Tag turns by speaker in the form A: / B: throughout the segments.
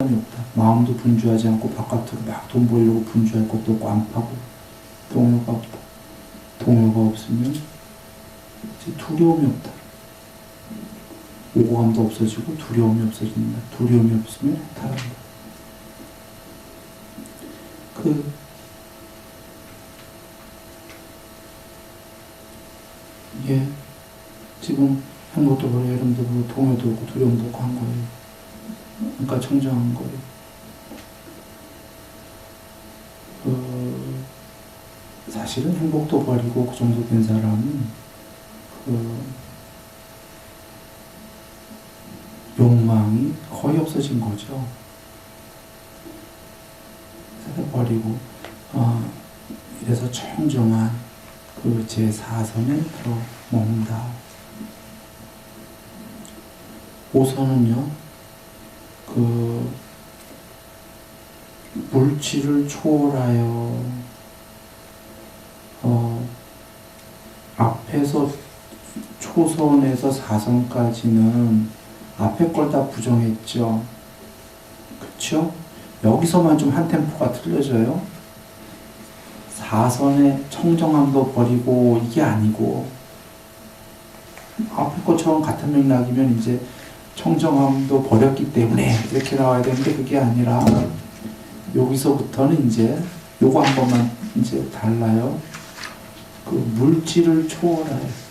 A: 없다. 마음도 분주하지 않고 바깥으로 막 돈 벌려고 분주할 것도 없고 안팎으로 동요가 없다. 동요가 없으면 이제 두려움이 없다. 오감도 없어지고 두려움이 없어진다. 두려움이 없으면 해탈한다. 이게 지금 행복도 보고 여름도 보고 동요도 없고 두려움도 없고 한 거예요. 그러니까 청정한 거예요. 사실은 행복도 버리고 그 정도 된 사람은 욕망이 거의 없어진 거죠. 버리고 이래서 청정한 그 제4선에 들어먹는다. 5선은요, 물질을 초월하여 앞에서 초선에서 4선까지는 앞에 걸 다 부정했죠. 그쵸? 여기서만 좀 한 템포가 틀려져요. 4선의 청정함도 버리고 이게 아니고 앞에 것처럼 같은 맥락이면 이제 청정함도 버렸기 때문에 이렇게 나와야 되는데 그게 아니라 여기서부터는 이제 요거 한 번만 이제 달라요. 그 물질을 초월해요.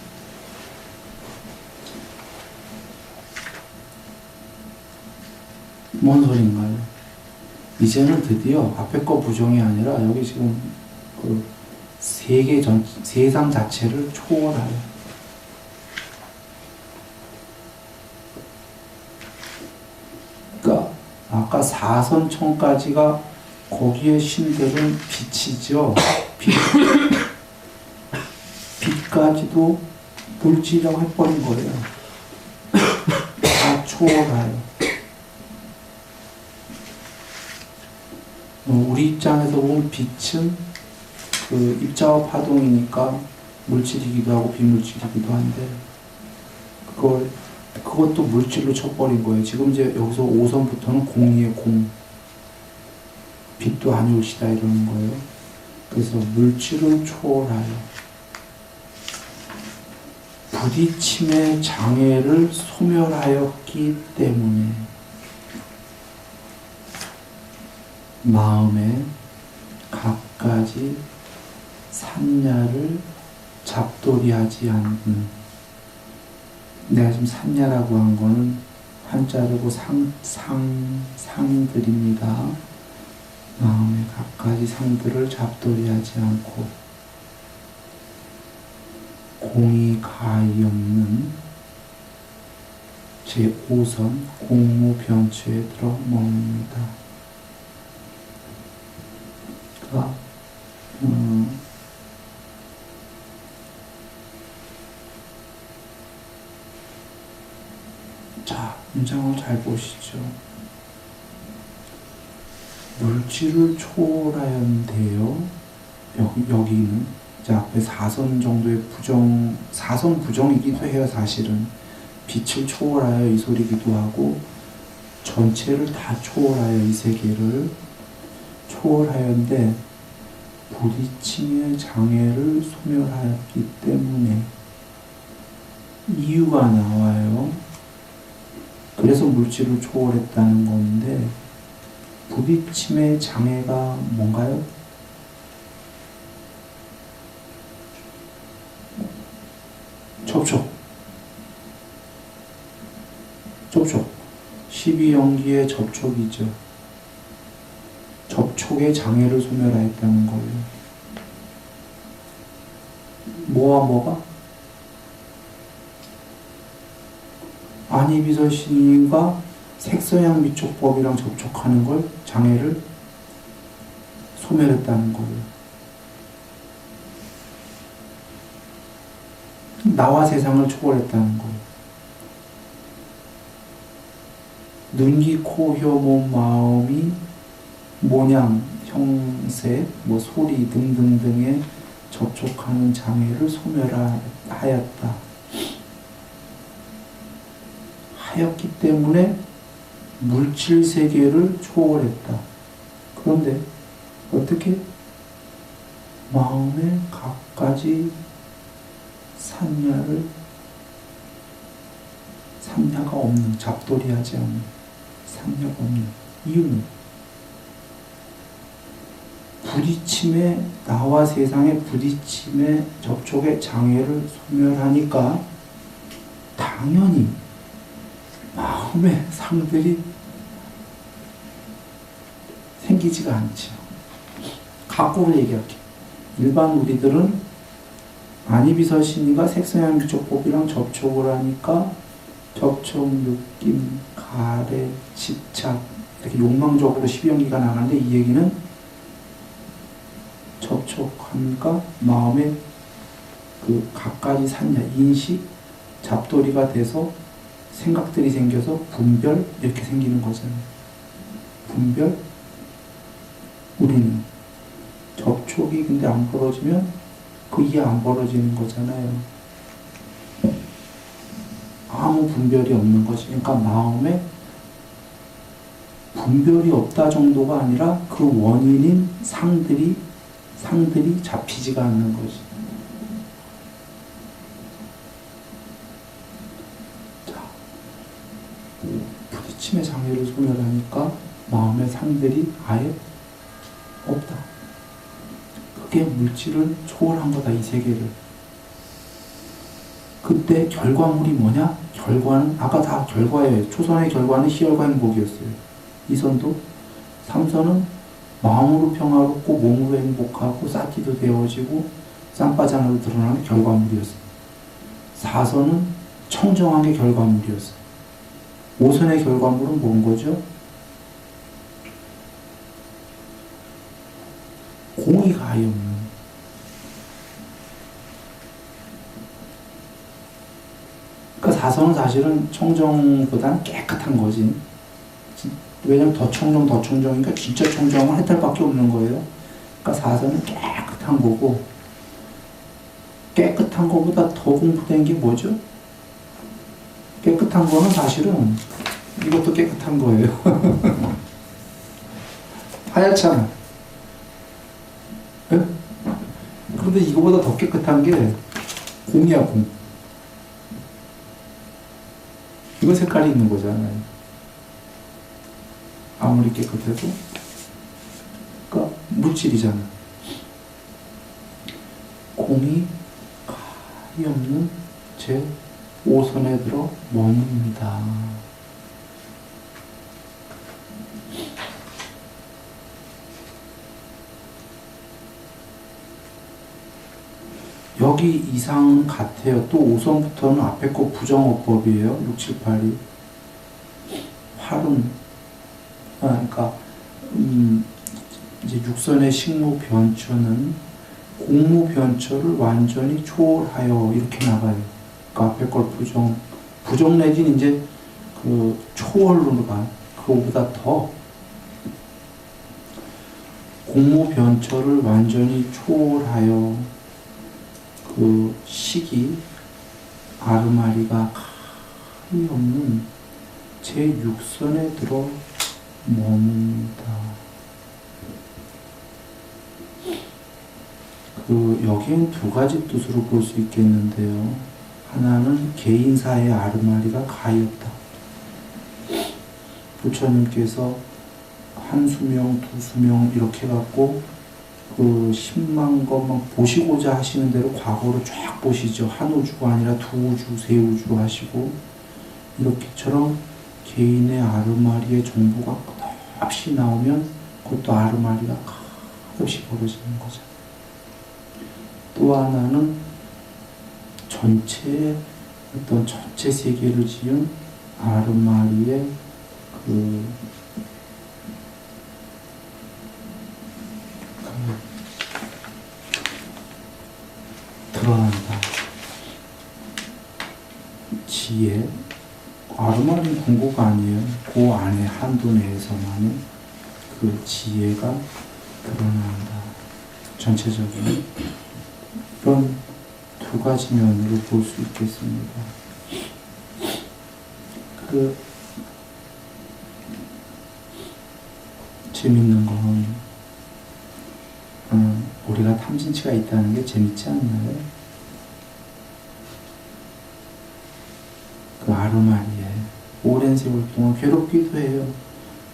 A: 뭔 소린가요? 이제는 드디어 앞에 거 부정이 아니라 여기 지금 그 세상 자체를 초월해요. 그러니까 아까 4선청까지가 거기에 신들은 빛이죠. 빛까지도 물질이라고 해버린 거예요. 다 초월해요. 우리 입장에서 보면 빛은 그 입자와 파동이니까 물질이기도 하고 비물질이기도 한데 그것도 물질로 쳐버린 거예요. 지금 이제 여기서 5선부터는 공이에요, 공. 빛도 아니올시다 이러는 거예요. 그래서 물질을 초월하여 부딪힘의 장애를 소멸하였기 때문에 마음에 갖가지 산야를 잡돌이하지 않는, 내가 지금 산야라고 한 거는 한자르고 상들입니다. 마음에 갖가지 상들을 잡돌이하지 않고 공이 가히 없는 제5선 공무변처에 들어먹습니다. 자, 문장을 잘 보시죠. 물질을 초월하였는데요. 여기는 이제 앞에 4선 정도의 4선 부정이기도 해요. 사실은 빛을 초월하여 이 소리기도 하고 전체를 다 초월하여 이 세계를 초월하였는데 부딪힘의 장애를 소멸하였기 때문에 이유가 나와요. 그래서 물질을 초월했다는 건데 부딪힘의 장애가 뭔가요? 접촉. 12연기의 접촉이죠. 접촉의 장애를 소멸하였다는 거예요. 뭐와 뭐가? 안이비서신과 색서양 미촉법이랑 접촉하는 걸 장애를 소멸했다는 거예요. 나와 세상을 초월했다는 거예요. 눈, 귀, 코, 혀, 몸, 마음이 모양, 형색, 소리 등등등에 접촉하는 장애를 소멸하였다. 하였기 때문에 물질 세계를 초월했다. 그런데 어떻게 마음에 갖가지 산야가 없는, 잡돌이하지 않는, 산야가 없는 이유는 부딪힘에, 나와 세상의 부딪힘에 접촉의 장애를 소멸하니까 당연히 마음의 상들이 생기지가 않죠. 거꾸로 얘기할게요. 일반 우리들은 안이비서신이가 색성향미촉법이랑 접촉을 하니까 접촉, 느낌, 가래, 집착 이렇게 욕망적으로 12연기가 나가는데, 이 얘기는 접촉하니까 마음에 그 갖가지 산야, 인식, 잡돌이가 돼서 생각들이 생겨서 분별 이렇게 생기는 거잖아요. 분별? 우리는 접촉이 근데 안 벌어지면 그 이해 안 벌어지는 거잖아요. 아무 분별이 없는 거지. 그러니까 마음에 분별이 없다 정도가 아니라 그 원인인 상들이 잡히지가 않는 거지. 자, 부딪힘의 장애를 소멸하니까 마음의 상들이 아예 없다. 그게 물질을 초월한 거다, 이 세계를. 그때 결과물이 뭐냐? 결과는 아까 다 결과예요. 초선의 결과는 희열과 행복이었어요. 이선도, 삼선은 마음으로 평화롭고 몸으로 행복하고 사티도 되어지고 쌈바장으로 드러나는 결과물이었어요. 사선은 청정함의 결과물이었어요. 오선의 결과물은 뭔 거죠? 공의가 아예 없는. 그러니까 사선은 사실은 청정보다는 깨끗한 거지. 왜냐면 더 청정이니까 진짜 청정은 해탈밖에 없는 거예요. 그러니까 사선은 깨끗한 거고, 깨끗한 거보다 더 공부된 게 뭐죠? 깨끗한 거는 사실은 이것도 깨끗한 거예요. 하얗잖아. 네? 그런데 이거보다 더 깨끗한 게 공이야, 공. 이거 색깔이 있는 거잖아요. 아무리 깨끗해도. 그러니까 물질이잖아. 공이 가히 없는 제 5선에 들어 머뭅니다. 여기 이상 같아요. 또 5선부터는 앞에 거 부정어법이에요. 6, 7, 8이. 활은, 그러니까, 이제 6선의 식무 변처는 공무 변처를 완전히 초월하여 이렇게 나가요. 그 앞에 걸 부정 내지는 이제 그 초월로 가. 그거보다 더 공무 변처를 완전히 초월하여 그 시기 아르마리가 가히 없는 제6선에 들어 머뭅니다. 여기엔 두 가지 뜻으로 볼 수 있겠는데요. 하나는 개인사의 아르마리가 가히 없다. 부처님께서 한 수명, 두 수명 이렇게 해갖고 그 10만 것만 보시고자 하시는 대로 과거로 쫙 보시죠. 한 우주가 아니라 두 우주, 세 우주로 하시고, 이렇게처럼 개인의 아르마리의 정보가 끝없이 나오면 그것도 아르마리가 끝없이 벌어지는 거죠. 또 하나는 전체 세계를 지은 아르마리의 드러난다. 지혜. 아르마리는 궁고가 아니에요. 그 안에 한도 내에서만의 그 지혜가 드러난다. 전체적인 이런 두 가지 면으로 볼 수 있겠습니다. 재밌는 거는 우리가 탐진치가 있다는 게 재밌지 않나요? 그 아르마리에 오랜 세월 동안 괴롭기도 해요.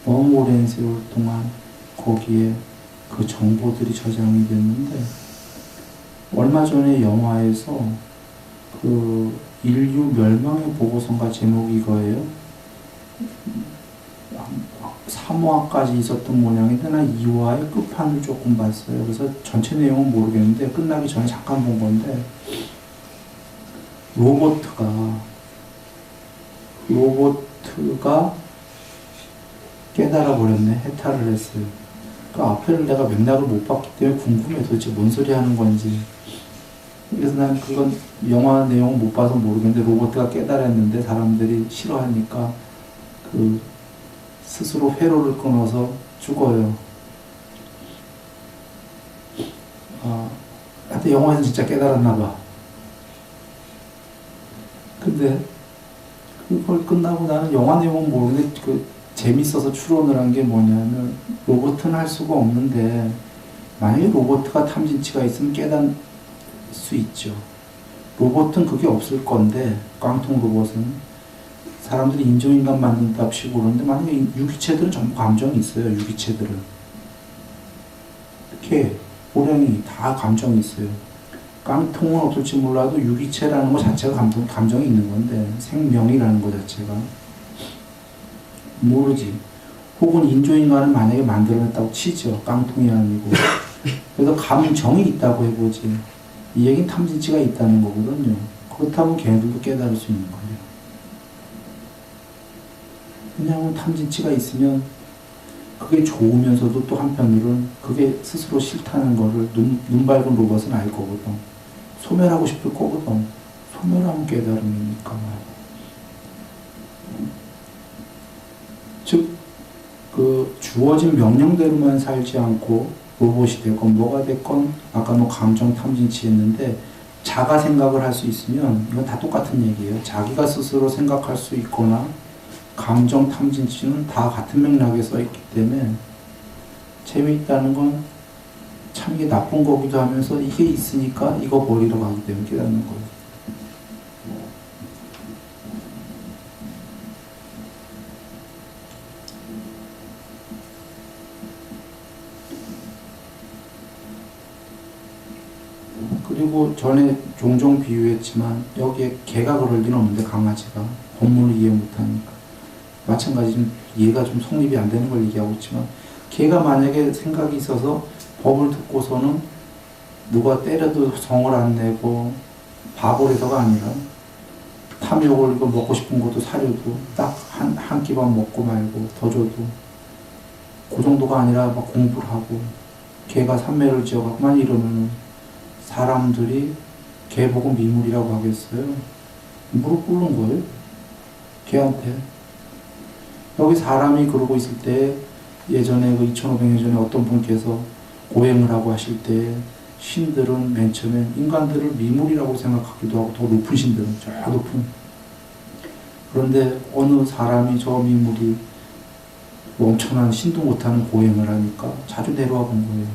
A: 너무 오랜 세월 동안 거기에 그 정보들이 저장이 됐는데, 얼마 전에 영화에서 그 인류 멸망의 보고서인가 제목이 이거예요. 3화까지 있었던 모양인데 난 2화의 끝판을 조금 봤어요. 그래서 전체 내용은 모르겠는데 끝나기 전에 잠깐 본 건데, 로보트가 깨달아 버렸네. 해탈을 했어요. 그 앞에를 내가 맥락을 못 봤기 때문에 궁금해. 도대체 뭔 소리 하는 건지. 그래서 난 그건 영화 내용을 못 봐서 모르겠는데, 로보트가 깨달았는데 사람들이 싫어하니까 그 스스로 회로를 끊어서 죽어요. 하여튼 영화에서 진짜 깨달았나 봐. 근데 그걸 끝나고 나는 영화 내용은 모르는데 그 재밌어서 추론을 한 게 뭐냐면, 로봇은 할 수가 없는데 만약에 로봇가 탐진치가 있으면 깨달을 수 있죠. 로봇은 그게 없을 건데, 깡통 로봇은 사람들이 인조인간 만든답시고 그러는데, 만약에 유기체들은 전부 감정이 있어요. 유기체들은 개, 호랑이 다 감정이 있어요. 깡통은 어떨지 몰라도 유기체라는 것 자체가 감정이 있는 건데, 생명이라는 것 자체가 모르지. 혹은 인조인간을 만약에 만들어냈다고 치죠. 깡통이 아니고. 그래서 감정이 있다고 해보지. 이 얘기는 탐진치가 있다는 거거든요. 그렇다면 걔네들도 깨달을 수 있는 거예요. 왜냐하면 탐진치가 있으면 그게 좋으면서도 또 한편으로는 그게 스스로 싫다는 거를 눈 밝은 로봇은 알 거거든. 소멸하고 싶을 거거든. 소멸하면 깨달음이니까. 즉, 그 주어진 명령대로만 살지 않고 로봇이 됐건 뭐가 됐건, 아까 뭐 감정 탐진치 했는데, 자가 생각을 할 수 있으면 이건 다 똑같은 얘기예요. 자기가 스스로 생각할 수 있거나 감정 탐진치는 다 같은 맥락에 써있기 때문에 재미있다는 건 참 이게 나쁜 거기도 하면서 이게 있으니까 이거 버리러 가기 때문에 깨닫는 거예요. 그리고 전에 종종 비유했지만 여기에 개가 그럴 리는 없는데, 강아지가 법문을 이해 못하니까 마찬가지로 얘가 좀 성립이 안 되는 걸 얘기하고 있지만, 걔가 만약에 생각이 있어서 법을 듣고서는 누가 때려도 성을 안 내고 바보라서가 아니라 탐욕을 이거 먹고 싶은 것도 사려도 딱 한 끼만 먹고 말고 더 줘도 그 정도가 아니라 막 공부를 하고 걔가 삼매를 지어갖고만 이러면 사람들이 걔 보고 미물이라고 하겠어요? 무릎 꿇는 거예요. 걔한테. 여기 사람이 그러고 있을 때, 예전에 그 2500년 전에 어떤 분께서 고행을 하고 하실 때 신들은 맨 처음에 인간들을 미물이라고 생각하기도 하고, 더 높은 신들은 저 높은. 그런데 어느 사람이 저 미물이 엄청난 신도 못하는 고행을 하니까 자주 내려와 본 거예요.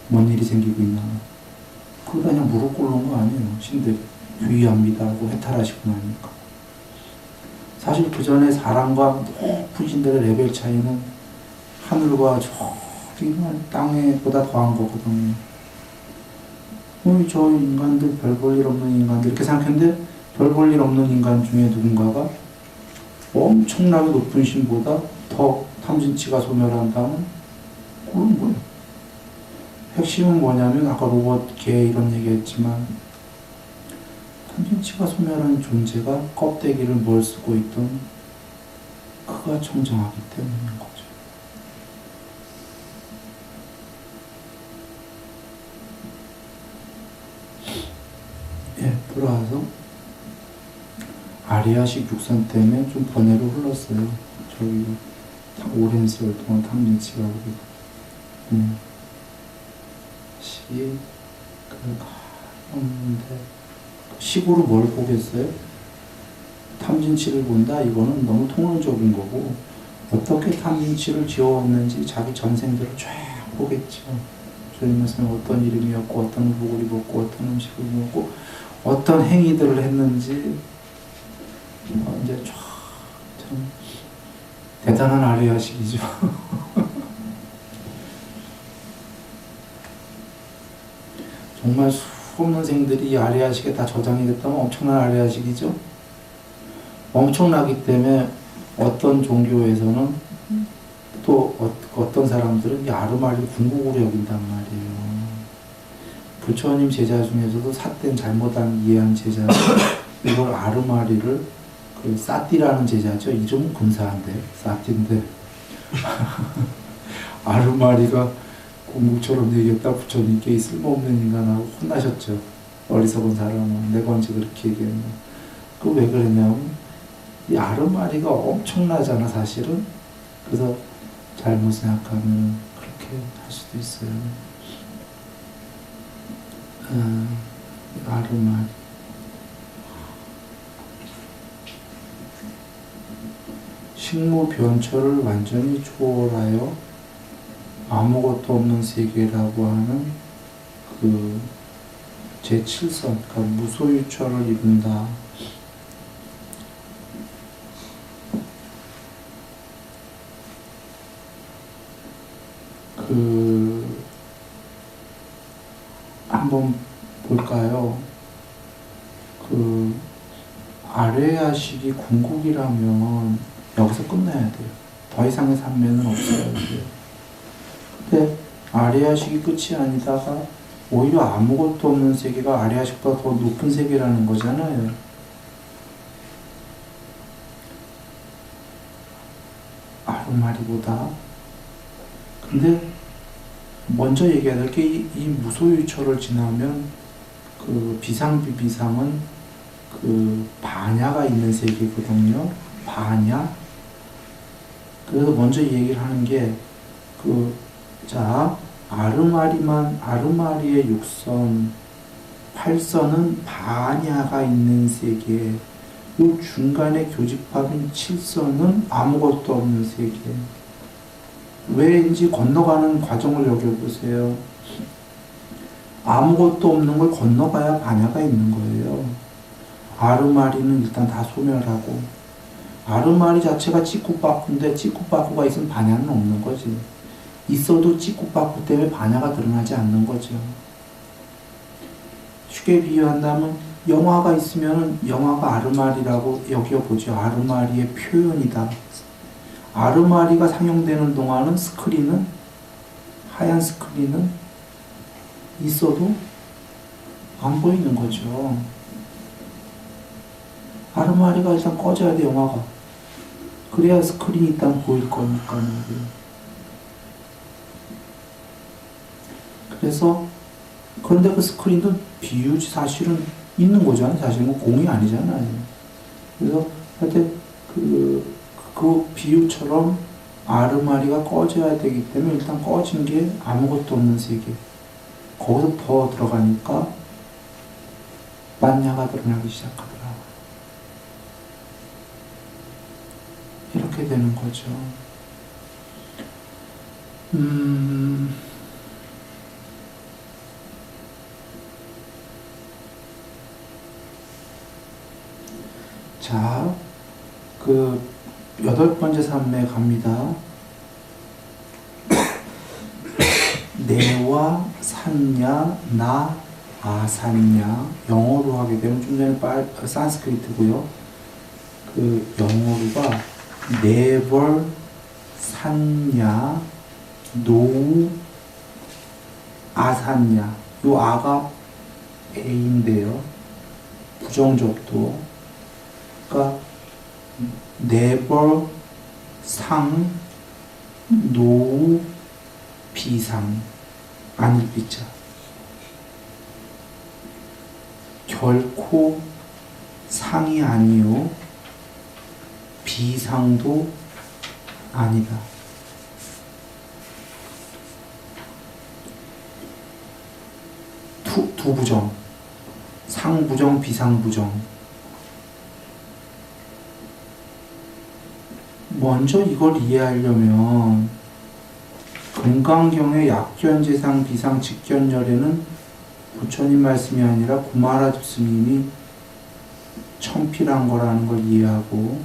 A: 뭔 일이 생기고 있나. 그러다 그냥 무릎 꿇는 거 아니에요. 신들이 귀의합니다 하고 해탈하시고 나니까. 사실 그 전에 사람과 높은 신들의 레벨 차이는 하늘과 저기 땅에보다 더한 거거든요. 저 인간들 별 볼 일 없는 인간들 이렇게 생각했는데, 별 볼 일 없는 인간 중에 누군가가 엄청나게 높은 신보다 더 탐진치가 소멸한다면 그런 거예요. 핵심은 뭐냐면, 아까 로봇, 개 이런 얘기했지만, 탐진치가 소멸한 존재가 껍데기를 뭘 쓰고 있던 그가 청정하기 때문인 거죠. 예, 돌아와서 아리아식 육선 때문에 좀 번외로 흘렀어요. 저기 오랜 세월 동안 탐진치가 우리 식이 없는데, 식으로 뭘 보겠어요? 탐진치를 본다? 이거는 너무 통론적인 거고, 어떻게 탐진치를 지어왔는지 자기 전생들을 쫙 보겠죠. 주님 말씀에 어떤 이름이었고 어떤 의복을 입었고 어떤 음식을 먹고 어떤 행위들을 했는지 이제 쫙 참 대단한 아뢰야식이죠. 정말 수없는 생들이 이 아뢰야식에 다 저장이 됐다면 엄청난 아뢰야식이죠. 엄청나기 때문에 어떤 종교에서는 또 어떤 사람들은 이 아르마리를 궁극으로 여긴단 말이에요. 부처님 제자 중에서도 삿된 잘못한 이해한 제자 이걸 아르마리를 그 사띠라는 제자죠. 이름은 근사한데 사띠인데 아르마리가 공국처럼 얘기했다 부처님께 이 쓸모없는 인간하고 혼나셨죠. 어리석은 사람은 내가 언제 그렇게 얘기했나. 그 왜 그랬냐면 이 아르마리가 엄청나잖아 사실은. 그래서 잘못 생각하면 그렇게 할 수도 있어요. 아르마리 식무 변처를 완전히 초월하여 아무것도 없는 세계라고 하는 그 제7선, 그러니까 무소유처를 이룬다. 한번 볼까요? 아뢰야식이 궁극이라면 여기서 끝내야 돼요. 더 이상의 산매는 없어야 돼요. 근데 아뢰야식이 끝이 아니다가 오히려 아무것도 없는 세계가 아뢰야식보다 더 높은 세계라는 거잖아요. 아르마리보다. 근데 먼저 얘기해야 될 게 이 무소유처를 지나면 그 비상비비상은 그 반야가 있는 세계거든요. 반야. 그래서 먼저 얘기를 하는 게 자 아르마리의 6선 8선은 반야가 있는 세계. 요 중간에 교집합인 7선은 아무것도 없는 세계. 왜인지 건너가는 과정을 여겨보세요. 아무것도 없는 걸 건너가야 반야가 있는 거예요. 아르마리는 일단 다 소멸하고, 아르마리 자체가 찌꾸빠꾸인데 찌꾸빠꾸가 있으면 반야는 없는 거지. 있어도 찌꾸빠꾸 때문에 반야가 드러나지 않는 거죠. 쉽게 비유한다면 영화가 있으면 영화가 아르마리라고 여겨보죠. 아르마리의 표현이다. 아르마리가 상영되는 동안은 스크린은, 하얀 스크린은 있어도 안 보이는 거죠. 아르마리가 일단 꺼져야 돼, 영화가. 그래야 스크린이 일단 보일 거니까. 그래서, 그런데 그 스크린도 비유지 사실은 있는 거잖아요. 사실은 공이 아니잖아요. 그래서 하여튼 그 비유처럼 아르마리가 꺼져야 되기 때문에 일단 꺼진 게 아무것도 없는 세계. 거기서 더 들어가니까 만야가 드러나기 시작하더라. 이렇게 되는 거죠. 자, 그 8번째 산매에 갑니다. 내와 산야, 나, 아산야. 영어로 하게 되면 좀 전에 산스크리트고요. 그 영어로가 never, 산야, no, 아산야. 요 아가 A인데요. 부정접도. 그러니까 never, 상, no, 비상. 아닐 비자. 결코 상이 아니요. 비상도 아니다. 두 부정. 상부정, 비상부정. 먼저 이걸 이해하려면 금강경의 약견재상 비상 직견열에는 부처님 말씀이 아니라 구마라주 스님이 첨필한 거라는 걸 이해하고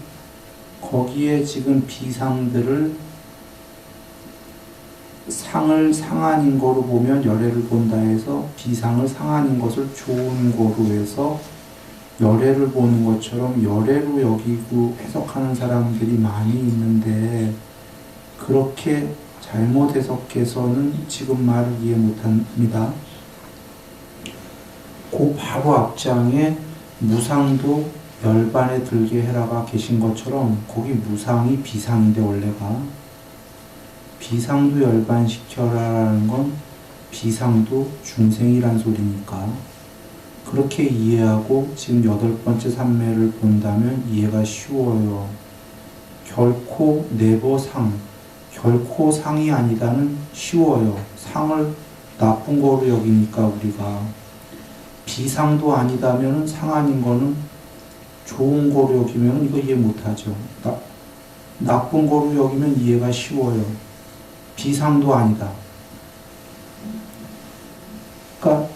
A: 거기에 지금 비상들을 상을 상한인 거로 보면 열애를 본다 해서 비상을 상한인 것을 좋은 거로 해서 열애를 보는 것처럼 열애로 여기고 해석하는 사람들이 많이 있는데 그렇게 잘못 해석해서는 지금 말을 이해 못합니다. 그 바로 앞장에 무상도 열반에 들게 해라가 계신 것처럼 거기 무상이 비상인데 원래가 비상도 열반시켜라라는 건 비상도 중생이란 소리니까 그렇게 이해하고 지금 8번째 산매를 본다면 이해가 쉬워요. 결코 네버상, 결코 상이 아니다는 쉬워요. 상을 나쁜 거로 여기니까 우리가 비상도 아니다면 상 아닌 거는 좋은 거로 여기면 이거 이해 못하죠. 나쁜 거로 여기면 이해가 쉬워요. 비상도 아니다. 그러니까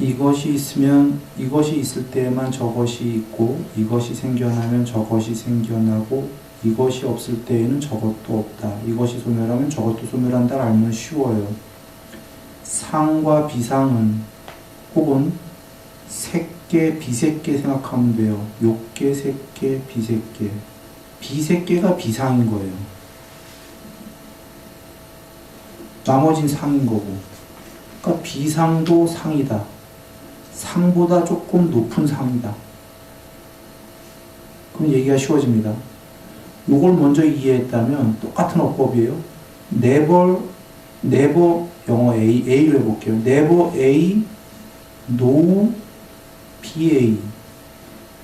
A: 이것이 있으면 이것이 있을 때에만 저것이 있고 이것이 생겨나면 저것이 생겨나고 이것이 없을 때에는 저것도 없다. 이것이 소멸하면 저것도 소멸한다 알면 쉬워요. 상과 비상은 혹은 색계, 비색계 생각하면 돼요. 욕계, 색계, 비색계. 비색계가 비상인 거예요. 나머진 상인 거고. 그러니까 비상도 상이다. 상보다 조금 높은 상이다. 그럼 얘기가 쉬워집니다. 요걸 먼저 이해했다면 똑같은 어법이에요. never 영어 A로 해볼게요. never A, no BA.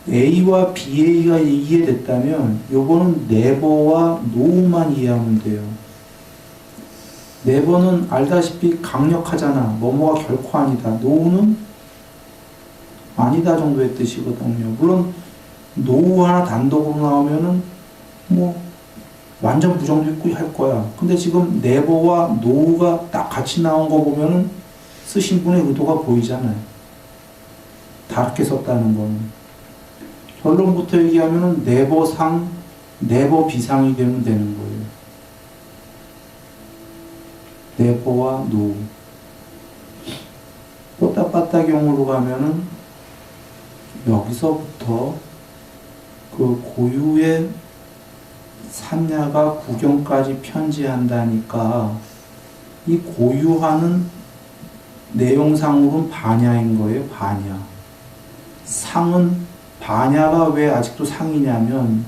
A: A와 BA가 이해됐다면 요거는 never와 no만 이해하면 돼요. never는 알다시피 강력하잖아. 뭐뭐가 결코 아니다. no는 아니다 정도의 뜻이거든요. 물론 no 하나 단독으로 나오면은 뭐 완전 부정도 있고 할 거야. 근데 지금 never와 no가 딱 같이 나온 거 보면은 쓰신 분의 의도가 보이잖아요. 다르게 썼다는 거는. 결론부터 얘기하면은 never 상, never 비상이 되면 되는 거예요. never와 no. 뽀따빠따경으로 가면은 여기서부터 그 고유의 산야가 구경까지 편지한다니까 이 고유하는 내용상으로는 반야인 거예요. 반야. 상은 반야가 왜 아직도 상이냐면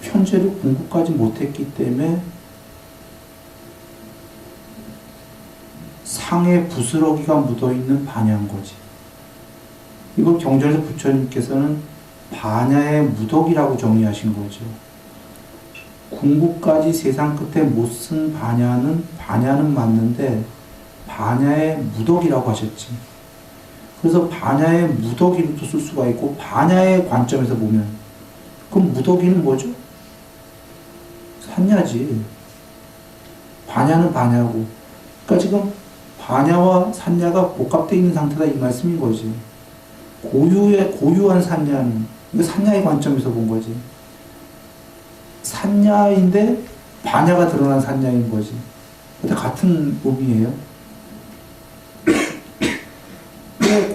A: 편제를 공부까지 못했기 때문에 상에 부스러기가 묻어있는 반야인 거지. 이걸 경전에서 부처님께서는 반야의 무덕이라고 정의하신 거죠. 궁극까지 세상 끝에 못 쓴 반야는 맞는데 반야의 무덕이라고 하셨지. 그래서 반야의 무덕이로도 쓸 수가 있고 반야의 관점에서 보면 그럼 무덕이는 뭐죠? 산야지. 반야는 반야고. 그러니까 지금 반야와 산야가 복합되어 있는 상태다 이 말씀인 거지. 고유한 산야는 이거 산야의 관점에서 본 거지. 산야인데 반야가 드러난 산야인 거지. 근데 같은 의미예요.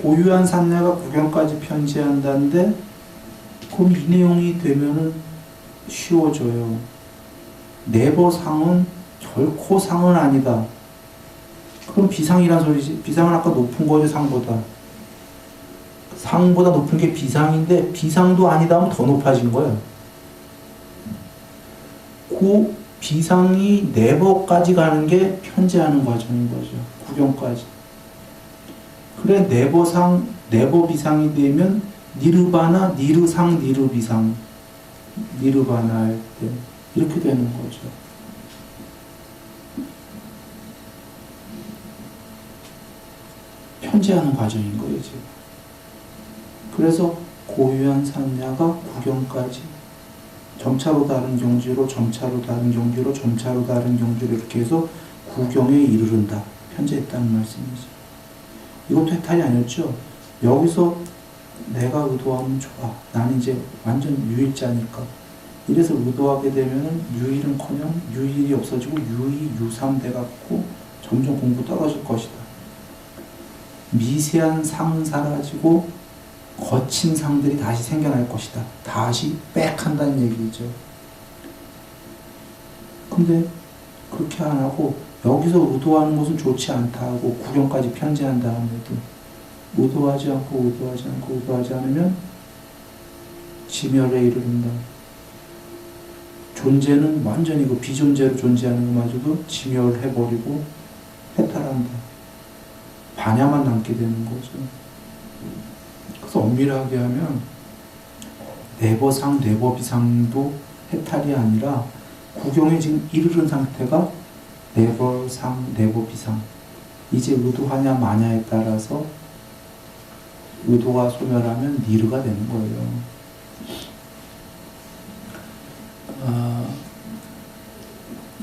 A: 고유한 산야가 구경까지 편지한다는데 그럼 이 내용이 되면은 쉬워져요. 네버상은 결코 상은 아니다. 그럼 비상이란 소리지. 비상은 아까 높은 거죠, 상보다. 상보다 높은 게 비상인데 비상도 아니다 하면 더 높아진 거예요. 그 비상이 네버까지 가는 게 편지하는 과정인 거죠. 구경까지. 그래 네버상, 네버 비상이 되면 니르바나, 니르상, 니르비상. 니르바나 할 때 이렇게 되는 거죠. 편지하는 과정인 거예요, 지금. 그래서 고유한 산야가 구경까지 점차로 다른 경지로 점차로 다른 경지로 점차로 다른 경지로 이렇게 해서 구경에 이르른다. 편재했다는 말씀이죠. 이것도 해탈이 아니었죠. 여기서 내가 의도하면 좋아. 나는 이제 완전 유일자니까. 이래서 의도하게 되면은 유일은커녕 유일이 없어지고 유이, 유삼 돼갖고 점점 공부 떨어질 것이다. 미세한 상은 사라지고 거친 상들이 다시 생겨날 것이다. 다시 빽 한다는 얘기죠. 근데 그렇게 안 하고 여기서 의도하는 것은 좋지 않다 하고 구경까지 편지한 다음에도 의도하지 않고 않으면 지멸에 이르른다. 존재는 완전히 그 비존재로 존재하는 것마저도 지멸해버리고 해탈한다. 반야만 남게 되는 거죠. 그래서 엄밀하게 하면 내버상, 내버비상도 해탈이 아니라 구경에 지금 이르른 상태가 내버상, 내버비상. 이제 의도하냐 마냐에 따라서 의도가 소멸하면 니르가 되는 거예요.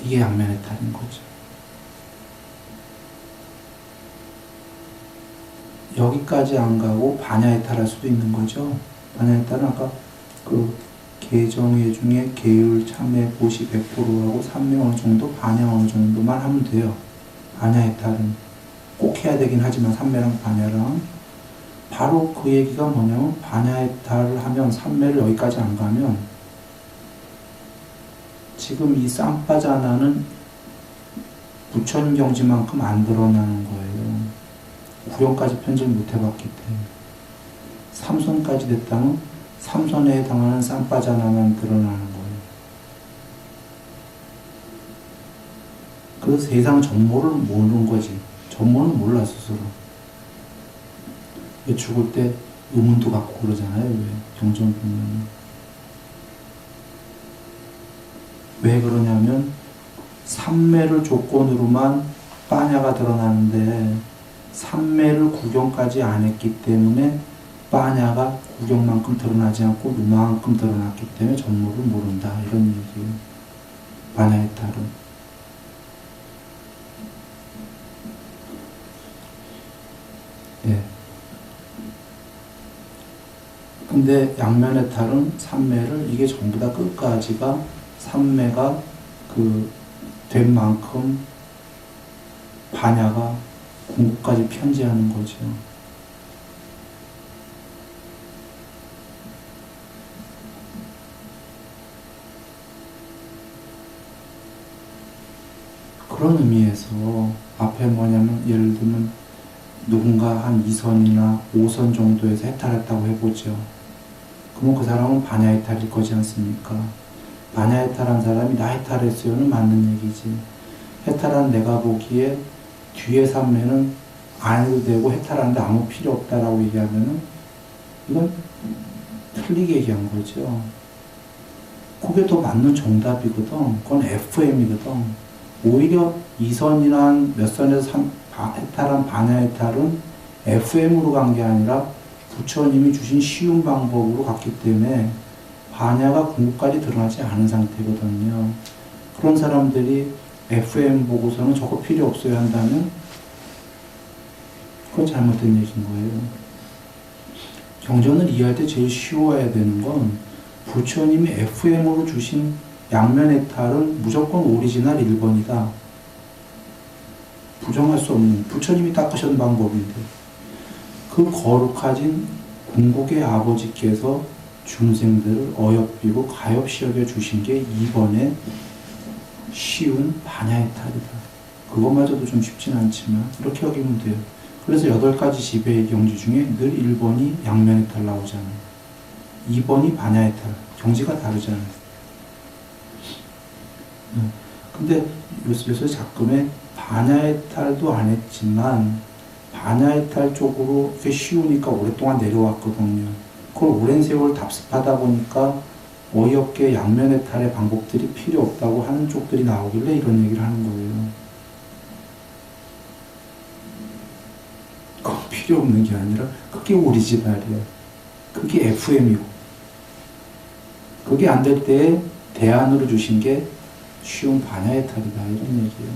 A: 이게 양면해탈인 거죠. 여기까지 안 가고 반야해탈할 수도 있는 거죠. 반야해탈은 아까 그 계정예 중에 계율, 참회, 보시 100%하고 삼매 어느 정도, 반야 어느 정도만 하면 돼요. 반야해탈은 꼭 해야 되긴 하지만 삼매랑 반야랑 바로 그 얘기가 뭐냐면 반야해탈을 하면 삼매를 여기까지 안 가면 지금 이 쌈바자나는 부처경지만큼 안 드러나는 거예요. 구령까지 편집을 못 해봤기 때문에. 삼선까지 됐다면 삼선에 해당하는 쌈바자나만 드러나는 거예요. 그래서 세상 전모를 모르는 거지. 전모는 몰라 스스로. 왜 죽을 때 의문도 갖고 그러잖아요. 왜 경전 보면. 왜 그러냐면 삼매를 조건으로만 빠냐가 드러나는데 삼매를 구경까지 안 했기 때문에 빠냐가 구경만큼 드러나지 않고 누만큼 드러났기 때문에 전모를 모른다. 이런 얘기예요. 빠냐에 따른. 예. 근데 양면에 따른 삼매를 이게 전부 다 끝까지가 삼매가 된 만큼 반야가 궁극까지 편지하는 거죠. 그런 의미에서 앞에 뭐냐면 예를 들면 누군가 한 2선이나 5선 정도에서 해탈했다고 해보죠. 그러면 그 사람은 반야 해탈일 거지 않습니까? 반야 해탈한 사람이 나 해탈했어요는 맞는 얘기지. 해탈한 내가 보기에 뒤에 삼매는 안 해도 되고 해탈하는데 아무 필요 없다라고 얘기하면은 이건 틀리게 얘기한 거죠. 그게 더 맞는 정답이거든. 그건 FM이거든. 오히려 2선이나 몇 선에서 해탈한 반야 해탈은 FM으로 간 게 아니라 부처님이 주신 쉬운 방법으로 갔기 때문에 반야가 궁극까지 드러나지 않은 상태거든요. 그런 사람들이 FM 보고서는 저거 필요 없어야 한다면 그건 잘못된 얘기인 거예요. 경전을 이해할 때 제일 쉬워야 되는 건 부처님이 FM으로 주신 양면 해탈은 무조건 오리지널 1번이다. 부정할 수 없는 부처님이 닦으신 방법인데 그 거룩하신 궁극의 아버지께서 중생들을 어여삐고 가엾이 여겨 주신 게 2번의 쉬운 반야해탈이다. 그것마저도 좀 쉽진 않지만 이렇게 여기면 돼요. 그래서 8가지 지배의 경지 중에 늘 1번이 양면해탈 나오잖아요. 2번이 반야해탈. 경지가 다르잖아요. 근데 요새 자금에 반야해탈도 안 했지만 반야해탈 쪽으로 이렇게 쉬우니까 오랫동안 내려왔거든요. 그걸 오랜 세월 답습하다 보니까 어이없게 양면해탈의 방법들이 필요 없다고 하는 쪽들이 나오길래 이런 얘기를 하는 거예요. 그건 필요 없는 게 아니라 그게 오리지널이야. 그게 FM이고 그게 안 될 때 대안으로 주신 게 쉬운 반야해탈이다 이런 얘기예요.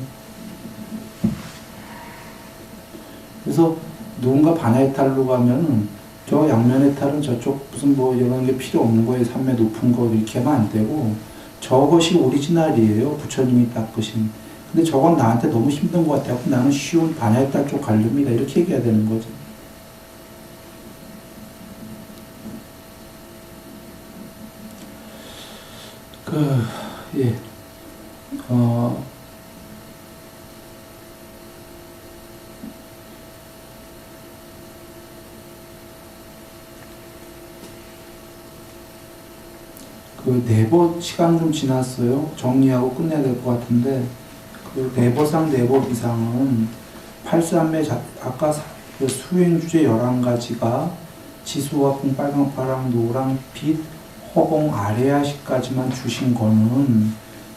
A: 그래서 누군가 반야해탈로 가면은 저 양면해탈은 저쪽 무슨 뭐 이런 게 필요 없는 거예요. 산매 높은 거 이렇게 하면 안 되고 저것이 오리지널이에요. 부처님이 닦으신. 근데 저건 나한테 너무 힘든 것 같아요. 나는 쉬운 반야해탈 쪽 가렵니다. 이렇게 얘기해야 되는 거죠. 예. 그 네버 시간 좀 지났어요. 정리하고 끝내야 될 것 같은데 그 네버상 네버 이상은 8산매 아까 그 수행 주제 11가지가 지수화풍 빨강 파랑 노랑 빛 허공 아래아시까지만 주신 거는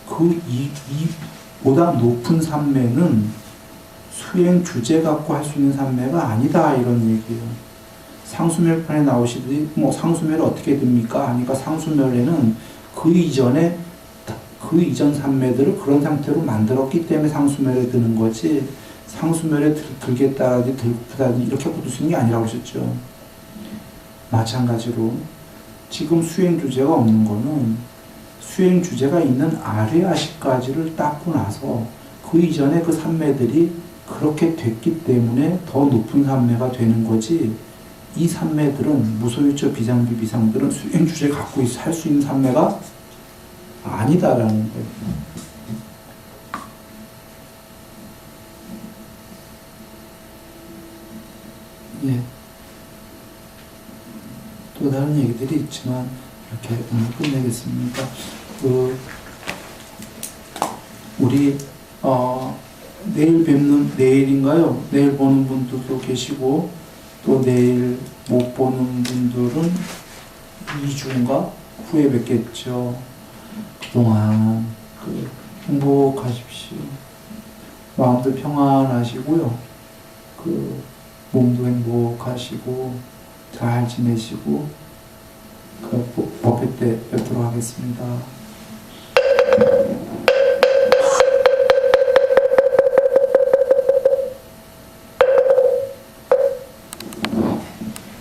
A: 그 보다 높은 산매는 수행 주제 갖고 할 수 있는 산매가 아니다 이런 얘기예요. 상수멸편에 나오시듯이 뭐 상수멸이 어떻게 됩니까? 하니까 상수멸에는 그 이전 산매들을 그런 상태로 만들었기 때문에 상수멸에 드는 거지 상수멸에 들겠다든지 들고다든지 이렇게 굳으시는 게 아니라고 하셨죠. 마찬가지로 지금 수행 주제가 없는 거는 수행 주제가 있는 아래 아시까지를 닦고 나서 그 이전에 그 산매들이 그렇게 됐기 때문에 더 높은 산매가 되는 거지 이 산매들은 무소유처 비상비 비상들은 수행 주제 갖고 할 수 있는 산매가 아니다라는 거예요. 예. 또 다른 얘기들이 있지만 이렇게 오늘 끝내겠습니다. 우리 내일인가요? 내일 보는 분들도 계시고 또 내일 못 보는 분들은 2주인가 후에 뵙겠죠. 그동안 행복하십시오. 마음도 평안하시고요. 몸도 행복하시고 잘 지내시고 법회 때 뵙도록 하겠습니다.